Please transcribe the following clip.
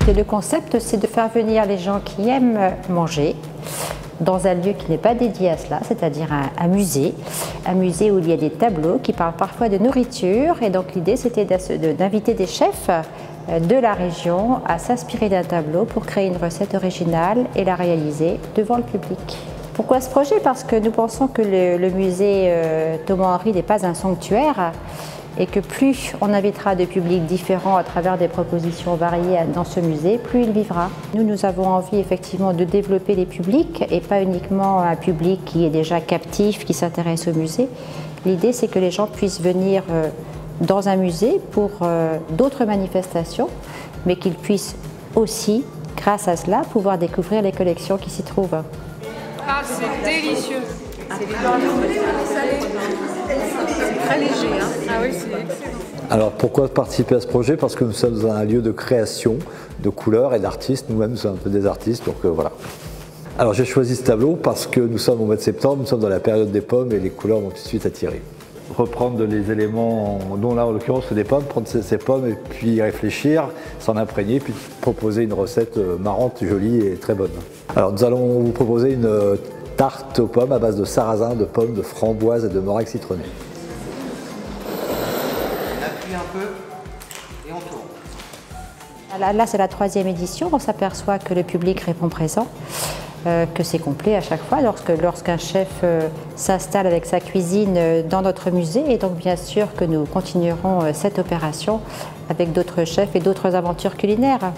Et le concept, c'est de faire venir les gens qui aiment manger dans un lieu qui n'est pas dédié à cela, c'est-à-dire un musée où il y a des tableaux qui parlent parfois de nourriture. Et donc l'idée, c'était d'inviter des chefs de la région à s'inspirer d'un tableau pour créer une recette originale et la réaliser devant le public. Pourquoi ce projet? Parce que nous pensons que le musée Thomas-Henry n'est pas un sanctuaire et que plus on invitera de publics différents à travers des propositions variées dans ce musée, plus il vivra. Nous avons envie effectivement de développer les publics et pas uniquement un public qui est déjà captif, qui s'intéresse au musée. L'idée, c'est que les gens puissent venir dans un musée pour d'autres manifestations, mais qu'ils puissent aussi, grâce à cela, pouvoir découvrir les collections qui s'y trouvent. Ah, c'est délicieux! C'est très léger, hein? Ah oui, c'est excellent. Alors pourquoi participer à ce projet? Parce que nous sommes dans un lieu de création, de couleurs et d'artistes. Nous-mêmes, nous sommes un peu des artistes, donc voilà. Alors j'ai choisi ce tableau parce que nous sommes au mois de septembre, nous sommes dans la période des pommes et les couleurs m'ont tout de suite attiré. Reprendre les éléments, dont là en l'occurrence c'est des pommes, prendre ces pommes et puis réfléchir, s'en imprégner, puis proposer une recette marrante, jolie et très bonne. Alors nous allons vous proposer une tarte aux pommes à base de sarrasin, de pommes, de framboises et de meringue citronnée. On appuie un peu et on tourne. Là c'est la 3e édition, on s'aperçoit que le public répond présent, que c'est complet à chaque fois lorsqu'un chef s'installe avec sa cuisine dans notre musée. Et donc bien sûr que nous continuerons cette opération avec d'autres chefs et d'autres aventures culinaires.